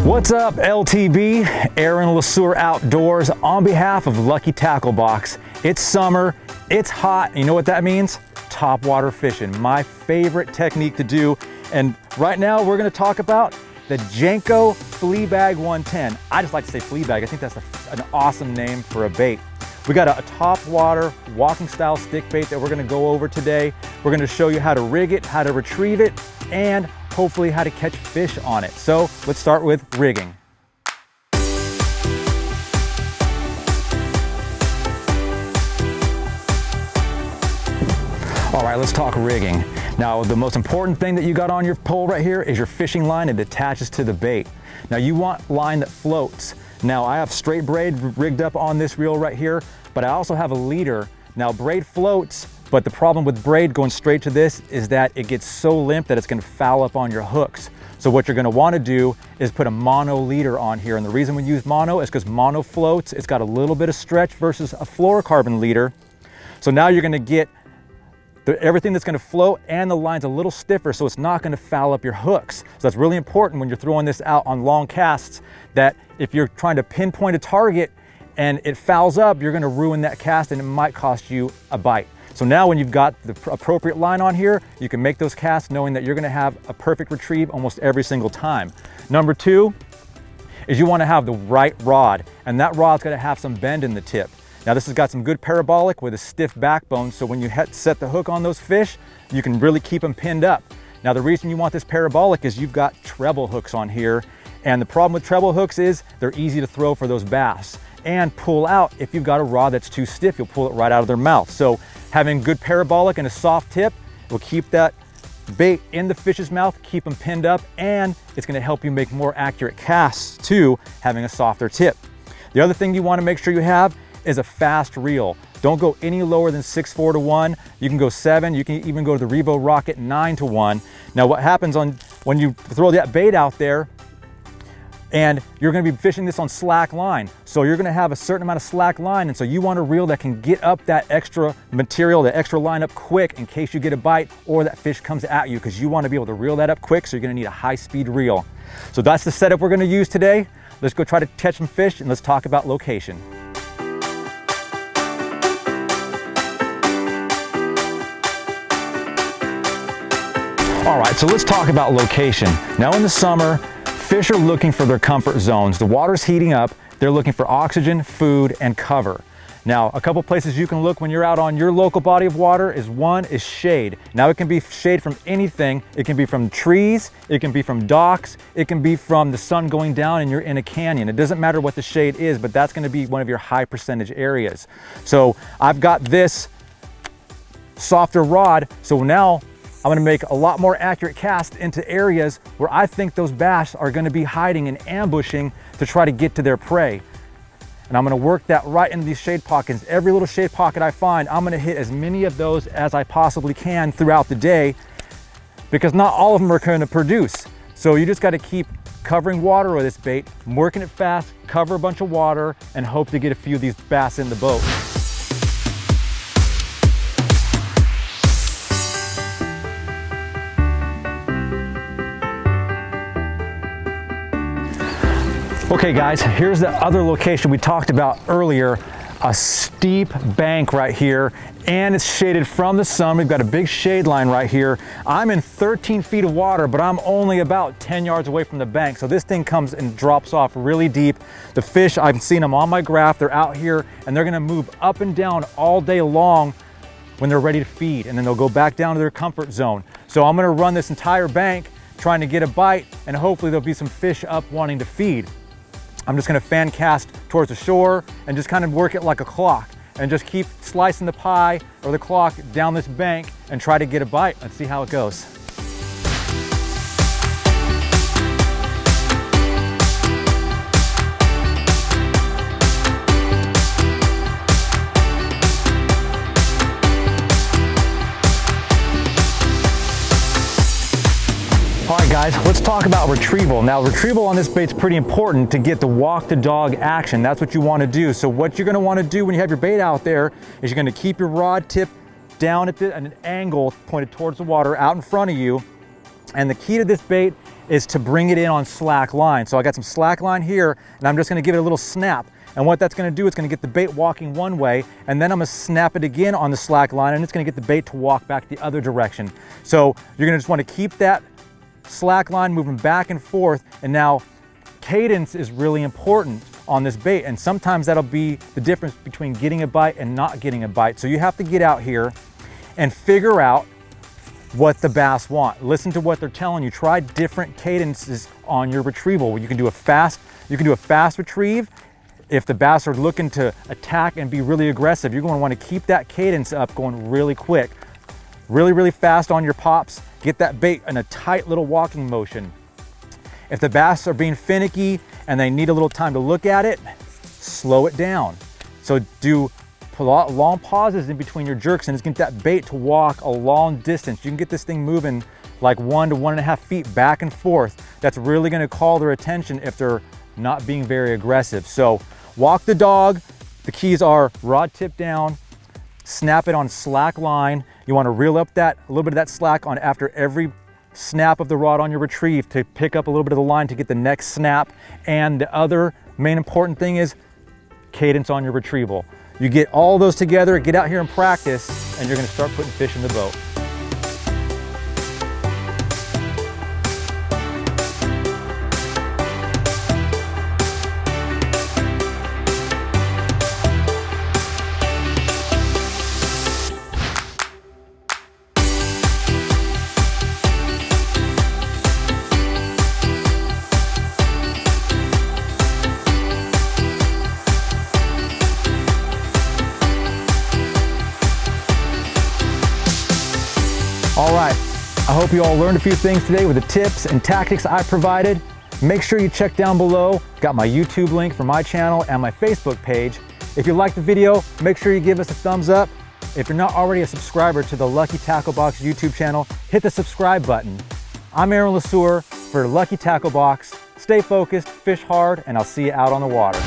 What's up, LTB? Aaron Lesieur Outdoors on behalf of Lucky Tackle Box. It's summer, it's hot, and you know what that means? Topwater fishing, my favorite technique to do. And right now we're gonna talk about the Jenko Flea Bag 110. I just like to say Flea Bag. I think that's an awesome name for a bait. We got a topwater walking style stick bait that we're gonna go over today. We're gonna show you how to rig it, how to retrieve it, and hopefully how to catch fish on it. So let's start with rigging. All right, let's talk rigging. Now, the most important thing that you got on your pole right here is your fishing line. It attaches to the bait. Now, you want line that floats. Now, I have straight braid rigged up on this reel right here, but I also have a leader. Now, braid floats, but the problem with braid going straight to this is that it gets so limp that it's gonna foul up on your hooks. So what you're gonna wanna do is put a mono leader on here. And the reason we use mono is because mono floats. It's got a little bit of stretch versus a fluorocarbon leader. So now you're gonna get everything that's gonna float, and the line's a little stiffer, so it's not gonna foul up your hooks. So that's really important when you're throwing this out on long casts, that if you're trying to pinpoint a target and it fouls up, you're gonna ruin that cast and it might cost you a bite. So now when you've got the appropriate line on here, you can make those casts knowing that you're gonna have a perfect retrieve almost every single time. Number two is you wanna have the right rod, and that rod's gonna have some bend in the tip. Now this has got some good parabolic with a stiff backbone, so when you set the hook on those fish, you can really keep them pinned up. Now the reason you want this parabolic is you've got treble hooks on here, and the problem with treble hooks is they're easy to throw for those bass and pull out. If you've got a rod that's too stiff, you'll pull it right out of their mouth. So having good parabolic and a soft tip will keep that bait in the fish's mouth, keep them pinned up, and it's gonna help you make more accurate casts too, having a softer tip. The other thing you wanna make sure you have is a fast reel. Don't go any lower than 6'4" to 1. You can go 7, you can even go to the Revo Rocket 9 to 1. Now what happens when you throw that bait out there, and you're gonna be fishing this on slack line. So you're gonna have a certain amount of slack line, and so you want a reel that can get up that extra material, that extra line up quick in case you get a bite or that fish comes at you, because you wanna be able to reel that up quick, so you're gonna need a high-speed reel. So that's the setup we're gonna use today. Let's go try to catch some fish, and let's talk about location. All right, so let's talk about location. Now in the summer, fish are looking for their comfort zones. The water's heating up, they're looking for oxygen, food, and cover. Now, a couple places you can look when you're out on your local body of water is one is shade. Now it can be shade from anything. It can be from trees, it can be from docks, it can be from the sun going down and you're in a canyon. It doesn't matter what the shade is, but that's gonna be one of your high percentage areas. So I've got this softer rod, so now I'm gonna make a lot more accurate cast into areas where I think those bass are gonna be hiding and ambushing to try to get to their prey. And I'm gonna work that right into these shade pockets. Every little shade pocket I find, I'm gonna hit as many of those as I possibly can throughout the day, because not all of them are gonna produce. So you just gotta keep covering water with this bait, working it fast, cover a bunch of water, and hope to get a few of these bass in the boat. Okay guys, here's the other location we talked about earlier, a steep bank right here, and it's shaded from the sun. We've got a big shade line right here. I'm in 13 feet of water, but I'm only about 10 yards away from the bank. So this thing comes and drops off really deep. The fish, I've seen them on my graph, they're out here and they're gonna move up and down all day long when they're ready to feed, and then they'll go back down to their comfort zone. So I'm gonna run this entire bank trying to get a bite, and hopefully there'll be some fish up wanting to feed. I'm just gonna fan cast towards the shore and just kind of work it like a clock and just keep slicing the pie or the clock down this bank and try to get a bite. Let's see how it goes. All right guys, let's talk about retrieval. Now retrieval on this bait's pretty important to get the walk the dog action. That's what you want to do. So what you're going to want to do when you have your bait out there is you're going to keep your rod tip down at an angle pointed towards the water out in front of you. And the key to this bait is to bring it in on slack line. So I got some slack line here, and I'm just gonna give it a little snap. And what that's gonna do, it's gonna get the bait walking one way, and then I'm gonna snap it again on the slack line, and it's gonna get the bait to walk back the other direction. So you're gonna just wanna keep that slack line moving back and forth. And now cadence is really important on this bait, and sometimes that'll be the difference between getting a bite and not getting a bite. So you have to get out here and figure out what the bass want. Listen to what they're telling you. Try different cadences on your retrieval. You can do a fast retrieve. If the bass are looking to attack and be really aggressive, you're going to want to keep that cadence up, going really quick, really fast on your pops. Get that bait in a tight little walking motion. If the bass are being finicky and they need a little time to look at it, slow it down. So do long pauses in between your jerks, and it's get that bait to walk a long distance. You can get this thing moving like 1 to 1.5 feet back and forth. That's really going to call their attention if they're not being very aggressive. So walk the dog. The keys are rod tip down, snap it on slack line. You want to reel up a little bit of that slack on after every snap of the rod on your retrieve to pick up a little bit of the line to get the next snap. And the other main important thing is cadence on your retrieval. You get all those together, get out here and practice, and you're going to start putting fish in the boat. All right, I hope you all learned a few things today with the tips and tactics I provided. Make sure you check down below. Got my YouTube link for my channel and my Facebook page. If you liked the video, make sure you give us a thumbs up. If you're not already a subscriber to the Lucky Tackle Box YouTube channel, hit the subscribe button. I'm Aaron Lesieur for Lucky Tackle Box. Stay focused, fish hard, and I'll see you out on the water.